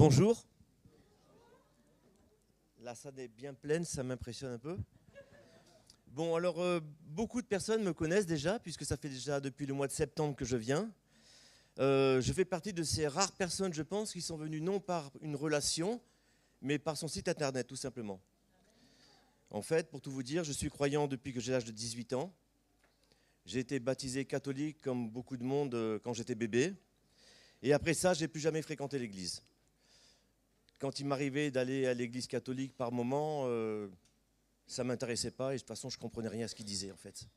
Bonjour. La salle est bien pleine, ça m'impressionne un peu. Bon, alors, beaucoup de personnes me connaissent déjà, puisque ça fait déjà depuis le mois de septembre que je viens. Je fais partie de ces rares personnes, je pense, qui sont venues non par une relation, mais par son site internet, tout simplement. En fait, pour tout vous dire, je suis croyant depuis que j'ai l'âge de 18 ans. J'ai été baptisé catholique, comme beaucoup de monde, quand j'étais bébé. Et après ça, je n'ai plus jamais fréquenté l'église. Quand il m'arrivait d'aller à l'église catholique par moment, ça ne m'intéressait pas et de toute façon, je ne comprenais rien à ce qu'il disait en fait.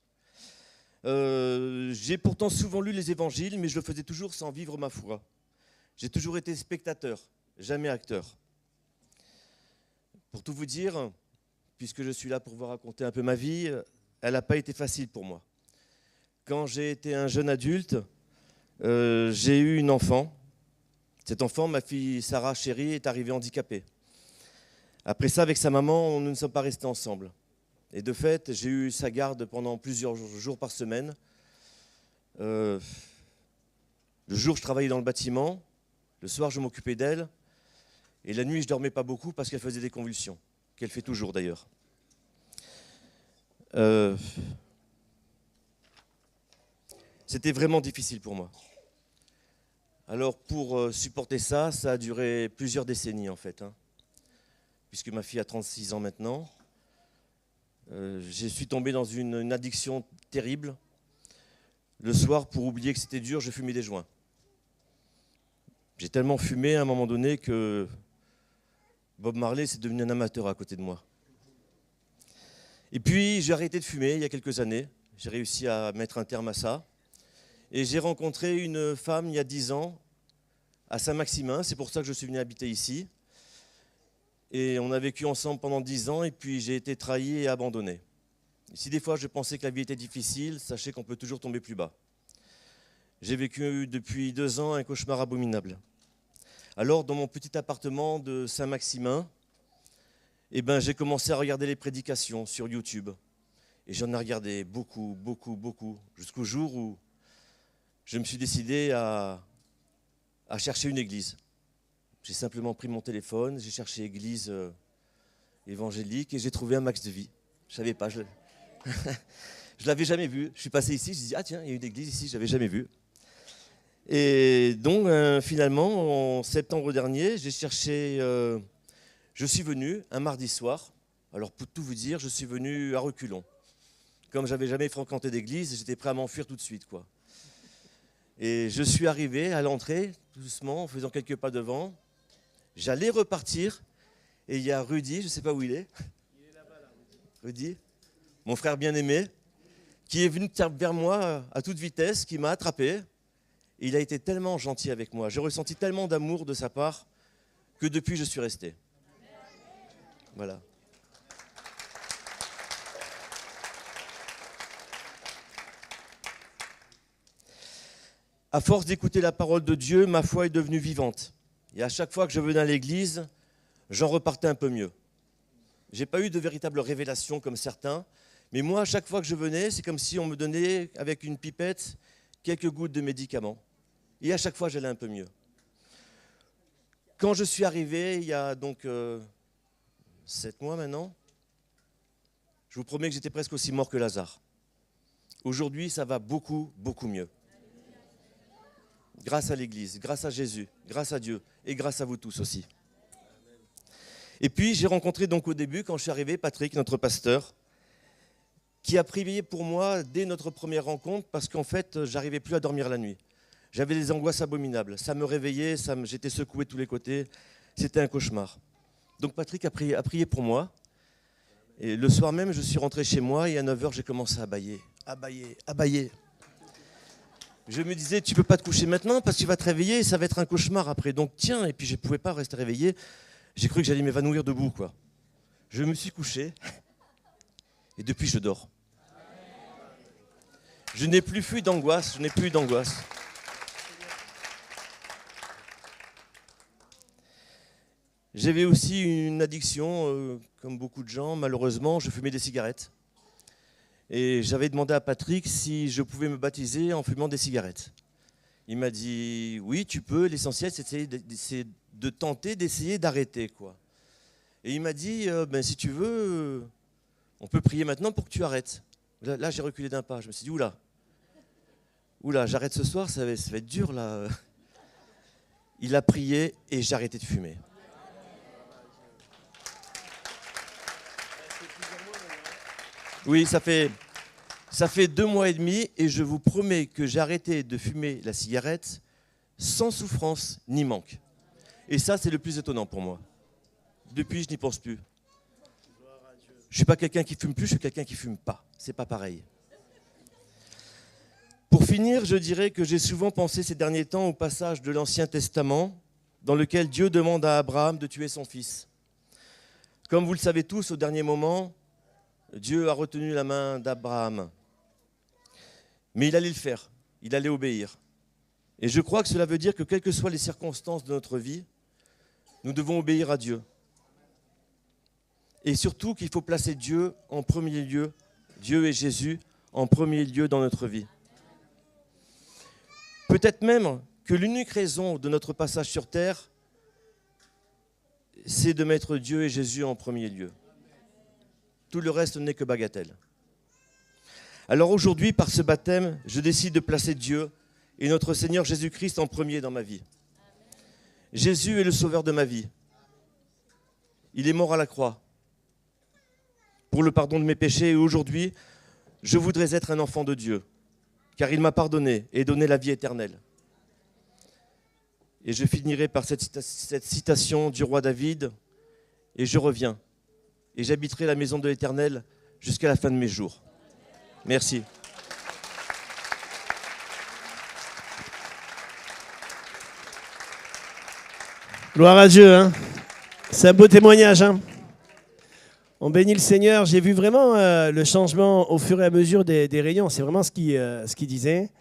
J'ai pourtant souvent lu les évangiles, mais je le faisais toujours sans vivre ma foi. J'ai toujours été spectateur, jamais acteur. Pour tout vous dire, puisque je suis là pour vous raconter un peu ma vie, elle n'a pas été facile pour moi. Quand j'ai été un jeune adulte, j'ai eu une enfant. Cet enfant, ma fille Sarah chérie, est arrivée handicapée. Après ça, avec sa maman, nous ne sommes pas restés ensemble. Et de fait, j'ai eu sa garde pendant plusieurs jours par semaine. Le jour, je travaillais dans le bâtiment. Le soir, je m'occupais d'elle. Et la nuit, je ne dormais pas beaucoup parce qu'elle faisait des convulsions, qu'elle fait toujours d'ailleurs. C'était vraiment difficile pour moi. Alors pour supporter ça, ça a duré plusieurs décennies en fait. Puisque ma fille a 36 ans maintenant. Je suis tombé dans une addiction terrible. Le soir, pour oublier que c'était dur, je fumais des joints. J'ai tellement fumé à un moment donné que Bob Marley s'est devenu un amateur à côté de moi. Et puis j'ai arrêté de fumer il y a quelques années. J'ai réussi à mettre un terme à ça. Et j'ai rencontré une femme il y a 10 ans à Saint-Maximin, c'est pour ça que je suis venu habiter ici. Et on a vécu ensemble pendant 10 ans et puis j'ai été trahi et abandonné. Et si des fois je pensais que la vie était difficile, sachez qu'on peut toujours tomber plus bas. J'ai vécu depuis 2 ans un cauchemar abominable. Alors dans mon petit appartement de Saint-Maximin, j'ai commencé à regarder les prédications sur YouTube. Et j'en ai regardé beaucoup, jusqu'au jour où je me suis décidé à chercher une église. J'ai simplement pris mon téléphone, j'ai cherché église évangélique et j'ai trouvé un Max de Vie. Je ne savais pas, je ne l'avais jamais vu. Je suis passé ici, je me suis dit, ah tiens, il y a une église ici, je ne l'avais jamais vue. Et donc finalement, en septembre dernier, j'ai cherché, je suis venu un mardi soir. Alors pour tout vous dire, je suis venu à reculons. Comme je n'avais jamais fréquenté d'église, j'étais prêt à m'enfuir tout de suite, quoi. Et je suis arrivé à l'entrée, tout doucement, en faisant quelques pas devant. J'allais repartir, et il y a Rudy, je ne sais pas où il est. Il est là-bas, là, Rudy, mon frère bien-aimé, qui est venu vers moi à toute vitesse, qui m'a attrapé. Et il a été tellement gentil avec moi. J'ai ressenti tellement d'amour de sa part que depuis, je suis resté. Voilà. À force d'écouter la parole de Dieu, ma foi est devenue vivante. Et à chaque fois que je venais à l'église, j'en repartais un peu mieux. Je n'ai pas eu de véritable révélation comme certains, mais moi, à chaque fois que je venais, c'est comme si on me donnait, avec une pipette, quelques gouttes de médicaments. Et à chaque fois, j'allais un peu mieux. Quand je suis arrivé, il y a donc 7 mois maintenant, je vous promets que j'étais presque aussi mort que Lazare. Aujourd'hui, ça va beaucoup mieux. Grâce à l'Église, grâce à Jésus, grâce à Dieu et grâce à vous tous aussi. Et puis j'ai rencontré donc au début, quand je suis arrivé, Patrick, notre pasteur, qui a prié pour moi dès notre première rencontre parce qu'en fait, j'arrivais plus à dormir la nuit. J'avais des angoisses abominables. Ça me réveillait, j'étais secoué de tous les côtés. C'était un cauchemar. Donc Patrick a prié pour moi. Et le soir même, je suis rentré chez moi et à 9h, j'ai commencé à bâiller. Je me disais, tu ne peux pas te coucher maintenant parce que tu vas te réveiller et ça va être un cauchemar après. Donc tiens, et puis je ne pouvais pas rester réveillé. J'ai cru que j'allais m'évanouir debout, quoi. Je me suis couché et depuis je dors. Je n'ai plus d'angoisse. J'avais aussi une addiction, comme beaucoup de gens, malheureusement, je fumais des cigarettes. Et j'avais demandé à Patrick si je pouvais me baptiser en fumant des cigarettes. Il m'a dit, oui, tu peux, l'essentiel, c'est de tenter, d'essayer d'arrêter, quoi. Et il m'a dit, ben, si tu veux, on peut prier maintenant pour que tu arrêtes. Là, j'ai reculé d'un pas. Je me suis dit, oula, j'arrête ce soir, ça va être dur, là. Il a prié et j'ai arrêté de fumer. Oui, ça fait 2 mois et demi et je vous promets que j'ai arrêté de fumer la cigarette sans souffrance ni manque. Et ça, c'est le plus étonnant pour moi. Depuis, je n'y pense plus. Je ne suis pas quelqu'un qui fume plus, je suis quelqu'un qui ne fume pas. C'est pas pareil. Pour finir, je dirais que j'ai souvent pensé ces derniers temps au passage de l'Ancien Testament dans lequel Dieu demande à Abraham de tuer son fils. Comme vous le savez tous, au dernier moment, Dieu a retenu la main d'Abraham. Mais il allait le faire, il allait obéir. Et je crois que cela veut dire que quelles que soient les circonstances de notre vie, nous devons obéir à Dieu. Et surtout qu'il faut placer Dieu en premier lieu, Dieu et Jésus en premier lieu dans notre vie. Peut-être même que l'unique raison de notre passage sur terre, c'est de mettre Dieu et Jésus en premier lieu. Tout le reste n'est que bagatelle. Alors aujourd'hui, par ce baptême, je décide de placer Dieu et notre Seigneur Jésus-Christ en premier dans ma vie. Jésus est le sauveur de ma vie. Il est mort à la croix pour le pardon de mes péchés et aujourd'hui, je voudrais être un enfant de Dieu car il m'a pardonné et donné la vie éternelle. Et je finirai par cette citation du roi David, et je reviens, et j'habiterai la maison de l'Éternel jusqu'à la fin de mes jours. Merci. Gloire à Dieu, hein. C'est un beau témoignage, hein. On bénit le Seigneur. J'ai vu vraiment le changement au fur et à mesure des réunions. C'est vraiment ce qu'il disait.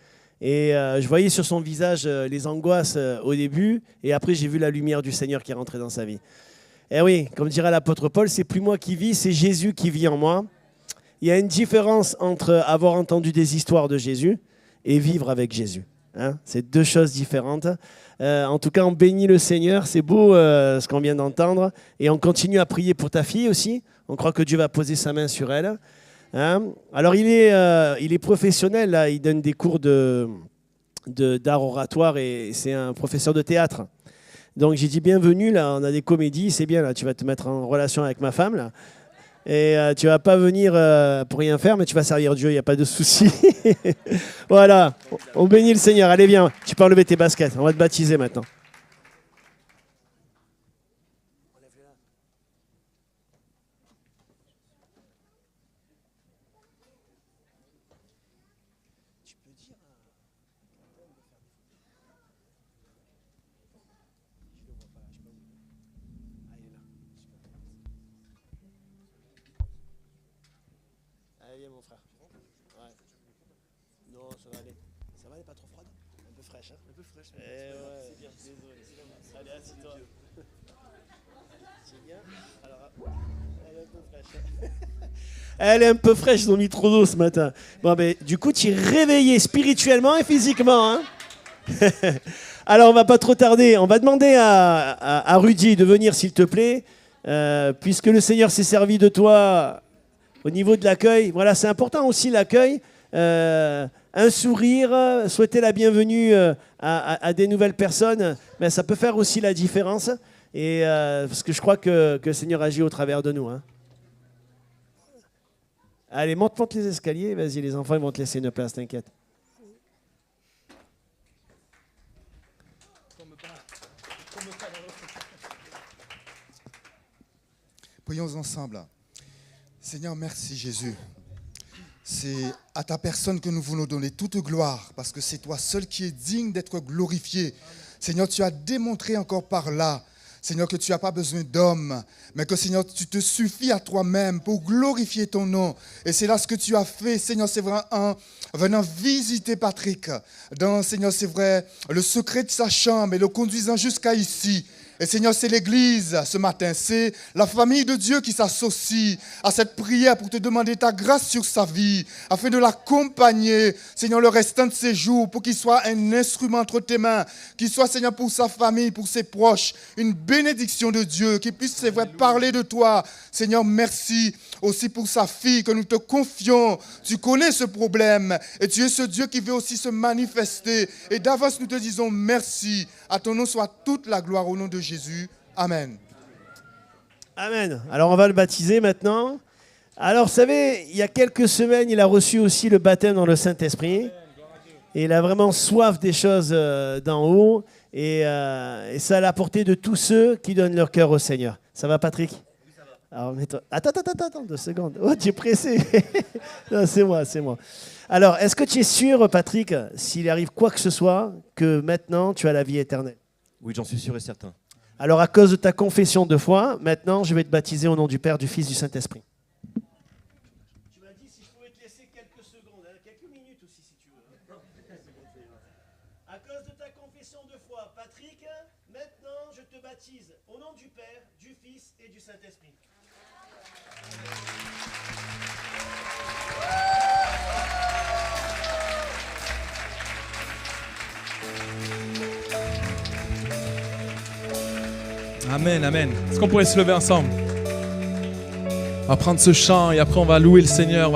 Et je voyais sur son visage les angoisses au début. Et après, j'ai vu la lumière du Seigneur qui est rentrée dans sa vie. Et oui, comme dira l'apôtre Paul, c'est plus moi qui vis, c'est Jésus qui vit en moi. Il y a une différence entre avoir entendu des histoires de Jésus et vivre avec Jésus. Hein, c'est deux choses différentes. En tout cas, on bénit le Seigneur. C'est beau ce qu'on vient d'entendre. Et on continue à prier pour ta fille aussi. On croit que Dieu va poser sa main sur elle. Hein. Alors, il est professionnel. Là. Il donne des cours d'art oratoire et c'est un professeur de théâtre. Donc, j'ai dit bienvenue. Là, on a des comédies. C'est bien. Là, tu vas te mettre en relation avec ma femme. Là. Et tu ne vas pas venir pour rien faire, mais tu vas servir Dieu, il n'y a pas de souci. Voilà, on bénit le Seigneur. Allez, viens, tu peux enlever tes baskets. On va te baptiser maintenant. Allez, viens, mon frère. Ouais. Non, ça va aller. Ça va, elle n'est pas trop froide? Un peu fraîche, hein? Un peu fraîche. Ouais, c'est bien. Désolé. Allez, assis-toi. C'est bien. Alors, elle est un peu fraîche. Elle est un peu fraîche, ils ont mis trop d'eau ce matin. Bon, mais du coup, tu es réveillé spirituellement et physiquement, hein? Alors, on va pas trop tarder. On va demander à Rudy de venir, s'il te plaît, puisque le Seigneur s'est servi de toi. Au niveau de l'accueil, voilà, c'est important aussi l'accueil. Un sourire, souhaiter la bienvenue à des nouvelles personnes, mais ça peut faire aussi la différence. Et, parce que je crois que le Seigneur agit au travers de nous. Hein. Allez, monte les escaliers. Vas-y, les enfants, ils vont te laisser une place, t'inquiète. Prions ensemble. Seigneur, merci Jésus. C'est à ta personne que nous voulons donner toute gloire parce que c'est toi seul qui es digne d'être glorifié. Seigneur, tu as démontré encore par là, Seigneur, que tu n'as pas besoin d'hommes, mais que Seigneur, tu te suffis à toi-même pour glorifier ton nom. Et c'est là ce que tu as fait, Seigneur, c'est vrai, en venant visiter Patrick dans, Seigneur, c'est vrai, le secret de sa chambre et le conduisant jusqu'à ici. Et Seigneur, c'est l'Église ce matin, c'est la famille de Dieu qui s'associe à cette prière pour te demander ta grâce sur sa vie, afin de l'accompagner, Seigneur, le restant de ses jours, pour qu'il soit un instrument entre tes mains, qu'il soit, Seigneur, pour sa famille, pour ses proches, une bénédiction de Dieu, qu'il puisse, c'est vrai, parler de toi. Seigneur, merci aussi pour sa fille que nous te confions. Tu connais ce problème et tu es ce Dieu qui veut aussi se manifester. Et d'avance, nous te disons merci. À ton nom soit toute la gloire au nom de Jésus. Amen. Amen. Alors on va le baptiser maintenant. Alors vous savez, il y a quelques semaines, il a reçu aussi le baptême dans le Saint-Esprit. Et il a vraiment soif des choses d'en haut. Et ça à la portée de tous ceux qui donnent leur cœur au Seigneur. Ça va, Patrick? Alors, mets-toi. Attends, 2 secondes. Oh, tu es pressé. Non, c'est moi. Alors, est-ce que tu es sûr, Patrick, s'il arrive quoi que ce soit, que maintenant tu as la vie éternelle? Oui, j'en suis sûr et certain. Alors, à cause de ta confession de foi, maintenant, je vais te baptiser au nom du Père, du Fils, du Saint-Esprit. Tu m'as dit si je pouvais te laisser quelques secondes, quelques minutes aussi, si tu veux. À cause de ta confession de foi, Patrick, maintenant, je te baptise au nom du Père, du Fils et du Saint-Esprit. Amen, amen. Est-ce qu'on pourrait se lever ensemble? On va prendre ce chant et après on va louer le Seigneur.